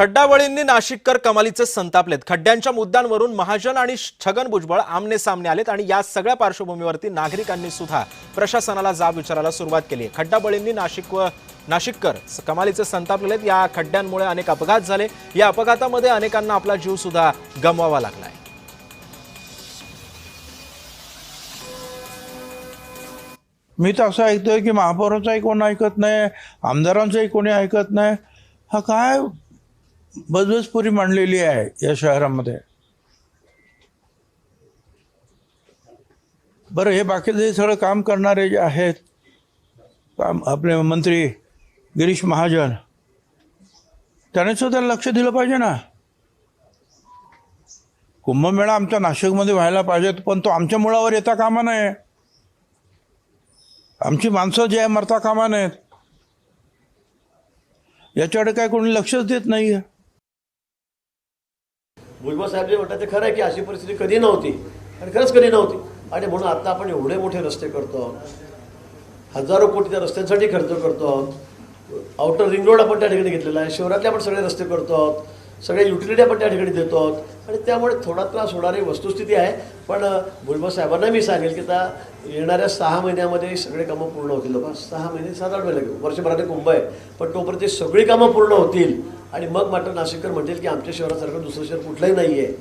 खड्डावळींनी नाशिककर कमालीचे संतापलेत। खड्ड्यांच्या मुद्द्यांवरून महाजन आणि छगन भुजबळ आमने सामने आलेत आणि या सगळ्या पार्श्वभूमीवरती नागरिकांनी सुद्धा प्रशासनाला जाब विचारायला सुरुवात केली आहे। खड्डावळींनी नाशिककर कमालीचे संतापलेत। या खड्ड्यांमुळे अनेक अपघात झाले। या अपघातामध्ये अनेकांना आपला जीव सुद्धा गमवावा लागलाय। मी तर असं ऐकतोय की महापौरांचाही कोण ऐकत नाही, आमदारांचंही कोणी ऐकत नाही। हा काय बजबजपुरी मांडलेली आहे या शहरामध्ये। बरं, हे बाकीचे सगळं काम करणारे जे आहेत, आपले मंत्री गिरीश महाजन, त्याने सुद्धा लक्ष दिलं पाहिजे ना। कुंभमेळा आमच्या नाशिकमध्ये व्हायला पाहिजे, पण तो आमच्या मुळावर येता कामा नये। आमची माणसं जे आहे मरता कामा नयेत। याच्याकडे काय कोणी लक्षच देत नाही आहे। भुजबळ साहेब जे म्हणतात ते खरं आहे की अशी परिस्थिती कधी नव्हती आणि खरंच कधी नव्हती। आणि म्हणून आता आपण एवढे मोठे रस्ते करतो, हजारो कोटी त्या रस्त्यांसाठी खर्च करतो। आउटर रिंग रोड आपण त्या ठिकाणी घेतलेला आहे, शहरातले आपण सगळे रस्ते करतो, सगळे युटिलिटी आपण त्या ठिकाणी देतो आणि त्यामुळे थोडा त्रास होणारी वस्तुस्थिती आहे। पण भुजबळ साहेबांना मी सांगेल की आता येणाऱ्या 6 महिन्यामध्ये सगळे कामं पूर्ण होतील। बघा 6 महिने 7-8 महिने वर्षभराने कुंभ आहे, पण तोपर्यंत सगळी कामं पूर्ण होतील आणि मग मात्र नाशिककर म्हणतील की आमच्या शहरासारखं दुसरं शहर कुठलंही नाही आहे।